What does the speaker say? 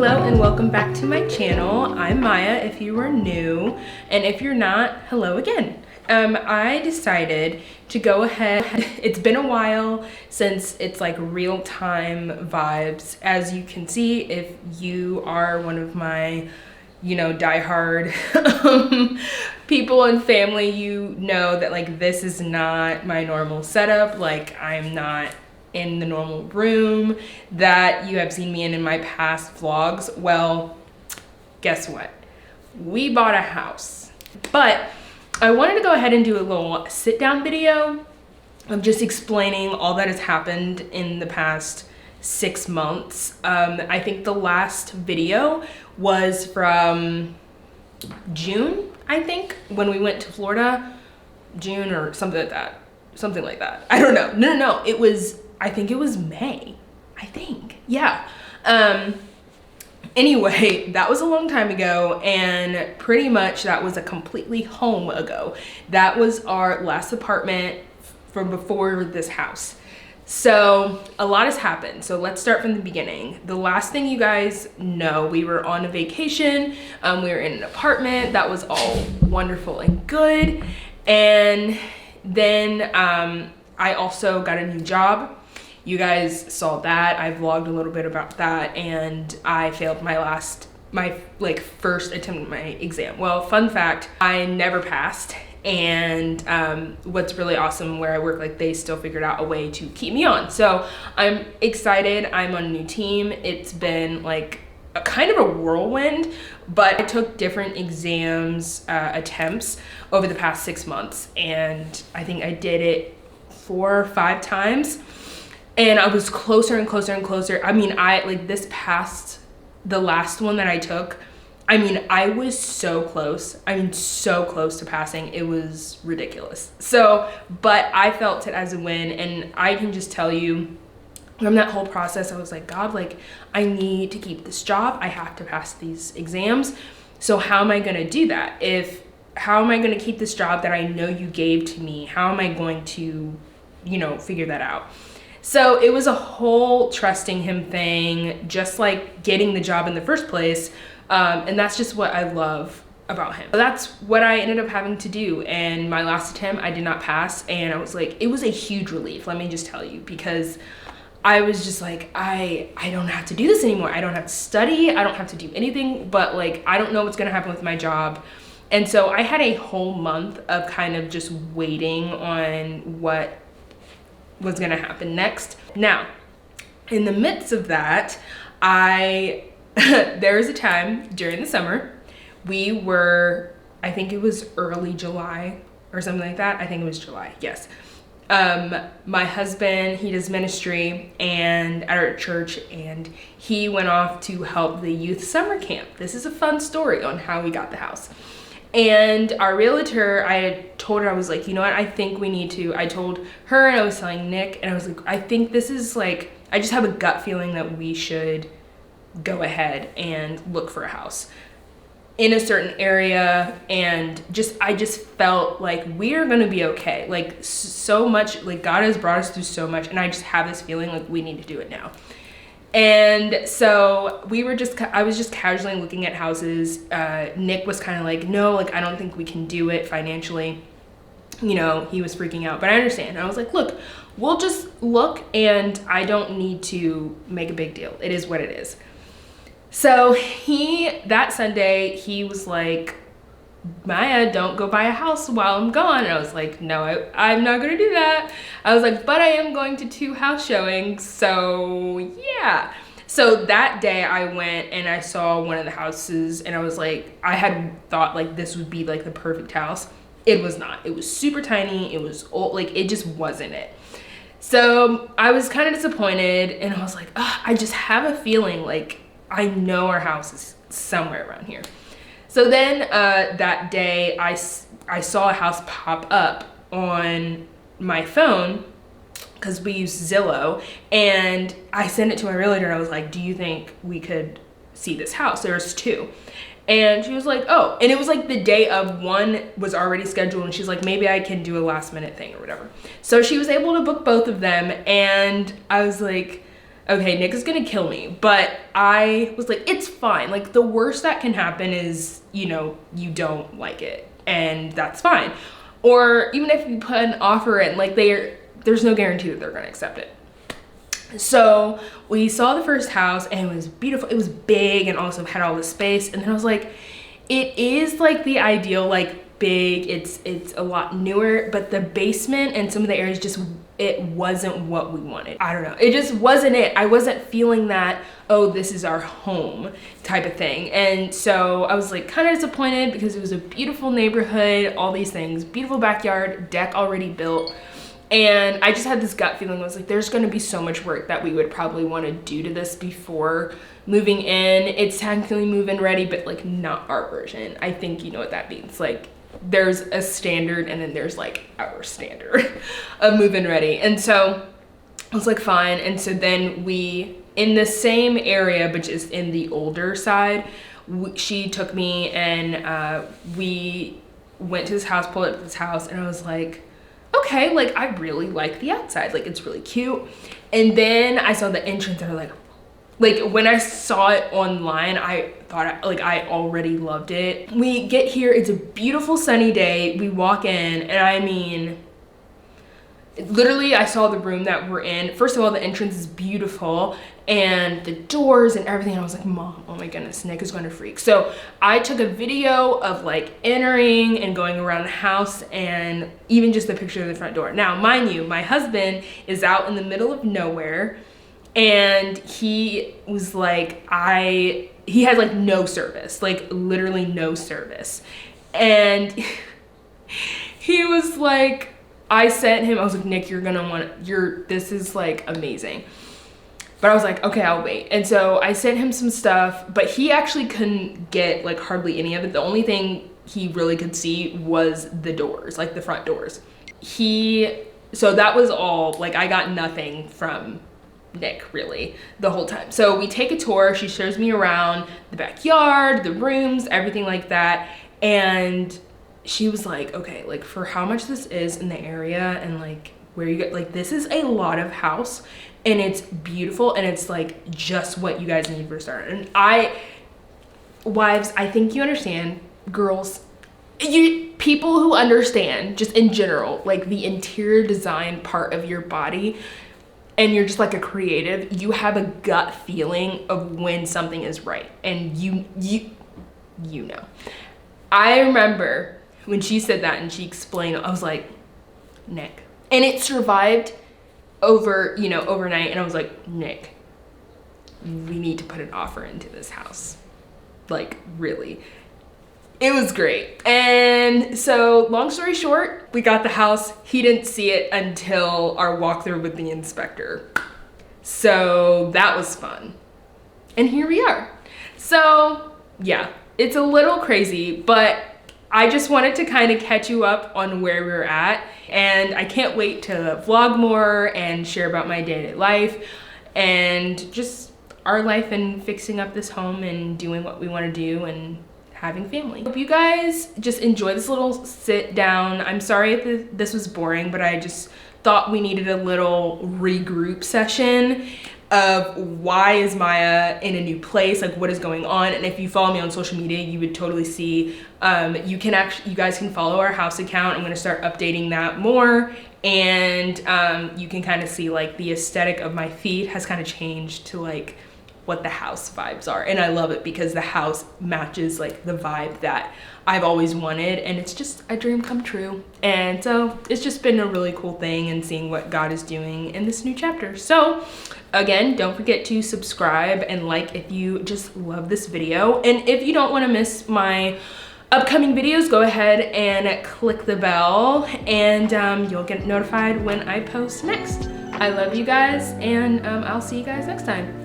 Hello and welcome back to my channel. I'm Maya if you are new, and if you're not, hello again. I decided to go ahead, it's been a while since it's like real-time vibes. As you can see, if you are one of my, diehard people and family, you know that like this is not my normal setup. Like I'm not in the normal room that you have seen me in my past vlogs. Well, guess what? We bought a house, but I wanted to go ahead and do a little sit down video of just explaining all that has happened in the past 6 months. I think the last video was from June, I think, when we went to Florida. June or something like that. Something like that. I don't know. No. It was, I think it was May. I think. Yeah. Anyway, that was a long time ago, and pretty much that was a completely home ago. That was our last apartment from before this house. So a lot has happened. So let's start from the beginning. The last thing you guys know, we were on a vacation. We were in an apartment. That was all wonderful and good. And then I also got a new job. You guys saw that. I vlogged a little bit about that, and I failed my first attempt at my exam. Well, fun fact, I never passed. And what's really awesome where I work, like they still figured out a way to keep me on. So I'm excited. I'm on a new team. It's been like a kind of a whirlwind, but I took different exams, attempts over the past 6 months, and I think I did it 4 or 5 times, and I was closer and closer and closer. I mean, the last one that I took, I mean, I was so close. I mean, so close to passing. It was ridiculous. So, but I felt it as a win, and I can just tell you, from that whole process, I was like, God, like, I need to keep this job. I have to pass these exams. So how am I gonna do that? How am I gonna keep this job that I know you gave to me? How am I going to, figure that out? So it was a whole trusting him thing, just like getting the job in the first place. And that's just what I love about him. So that's what I ended up having to do. And my last attempt, I did not pass. And I was like, it was a huge relief, let me just tell you, because I was just like, I don't have to do this anymore. I don't have to study. I don't have to do anything, but like, I don't know what's gonna happen with my job. And so I had a whole month of kind of just waiting on what was gonna happen next. Now, in the midst of that, there was a time during the summer, I think it was early July or something like that. I think it was July, yes. My husband, he does ministry and at our church, and he went off to help the youth summer camp. This is a fun story on how we got the house. And our realtor, I had told her, I was like, you know what, I think we need to, I told her, and I was telling Nick, and I was like, I think this is like, I just have a gut feeling that we should go ahead and look for a house in a certain area. And I just felt like we're gonna be okay. Like so much, like God has brought us through so much, and I just have this feeling like we need to do it now. And so I was just casually looking at houses. Nick was kind of like, no, like I don't think we can do it financially. He was freaking out, but I understand. And I was like, look, we'll just look, and I don't need to make a big deal. It is what it is. So that Sunday, he was like, Maya, don't go buy a house while I'm gone. And I was like, no, I'm not gonna do that. I was like, but I am going to 2 house showings, so yeah. So that day I went and I saw one of the houses, and I was like, I had thought like this would be like the perfect house. It was not. It was super tiny. It was old, like it just wasn't it. So I was kind of disappointed, and I was like, I just have a feeling like I know our house is somewhere around here. So then that day I saw a house pop up on my phone because we use Zillow, and I sent it to my realtor, and I was like, do you think we could see this house? There's 2. And she was like, oh, and it was like the day of one was already scheduled, and she's like, maybe I can do a last minute thing or whatever. So she was able to book both of them, and I was like, okay, Nick is gonna kill me. But I was like, it's fine. Like, the worst that can happen is, you know, you don't like it, and that's fine. Or even if you put an offer in, like, there's no guarantee that they're gonna accept it. So we saw the first house and it was beautiful. It was big and also had all the space. And then I was like, it is like the ideal, like, big, it's a lot newer, but the basement and some of the areas just, it wasn't what we wanted. I don't know, it just wasn't it. I wasn't feeling that, oh, this is our home type of thing. And so I was like kind of disappointed because it was a beautiful neighborhood, all these things, beautiful backyard, deck already built. And I just had this gut feeling. I was like, there's gonna be so much work that we would probably wanna do to this before moving in. It's technically move-in ready, but like not our version. I think you know what that means. Like, there's a standard and then there's like our standard of move-in ready. And so I was like, fine. And so then we, in the same area, but just in the older side, she took me and we went to this house, pulled up to this house, and I was like, okay, like, I really like the outside. Like, it's really cute. And then I saw the entrance and I was like, when I saw it online, I thought, like, I already loved it. We get here, it's a beautiful sunny day. We walk in, and I mean, literally, I saw the room that we're in. First of all, the entrance is beautiful, and the doors and everything. I was like, Mom, oh my goodness, Nick is going to freak. So I took a video of like entering and going around the house, and even just the picture of the front door. Now, mind you, my husband is out in the middle of nowhere, and he was like, he had like no service, like literally no service. And he was like, I sent him, I was like, Nick, you're gonna want, this is like amazing. But I was like, okay, I'll wait. And so I sent him some stuff, but he actually couldn't get like hardly any of it. The only thing he really could see was the doors, like the front doors. So that was all, like, I got nothing from Nick really the whole time. So we take a tour, she shows me around the backyard, the rooms, everything like that. And she was like, okay, like, for how much this is in the area and like where you get, like, this is a lot of house and it's beautiful and it's like just what you guys need for a start. And wives, I think you understand, girls, people who understand just in general, like the interior design part of your body, and you're just like a creative, you have a gut feeling of when something is right. And you know. I remember when she said that and she explained, I was like, Nick. And it survived overnight. And I was like, Nick, we need to put an offer into this house. Like, really. It was great. And so, long story short, we got the house. He didn't see it until our walkthrough with the inspector. So that was fun. And here we are. So yeah, it's a little crazy, but I just wanted to kind of catch you up on where we're at. And I can't wait to vlog more and share about my day-to-day life and just our life and fixing up this home and doing what we want to do and having family. Hope you guys just enjoy this little sit down. I'm sorry if this was boring, but I just thought we needed a little regroup session of why is Maya in a new place, like what is going on. And if you follow me on social media, you would totally see, you guys can follow our house account. I'm gonna start updating that more. And you can kind of see like the aesthetic of my feed has kind of changed to like what the house vibes are. And I love it because the house matches like the vibe that I've always wanted, and it's just a dream come true. And so it's just been a really cool thing and seeing what God is doing in this new chapter. So again, don't forget to subscribe and like if you just love this video. And if you don't want to miss my upcoming videos, go ahead and click the bell and you'll get notified when I post next. I love you guys, and I'll see you guys next time.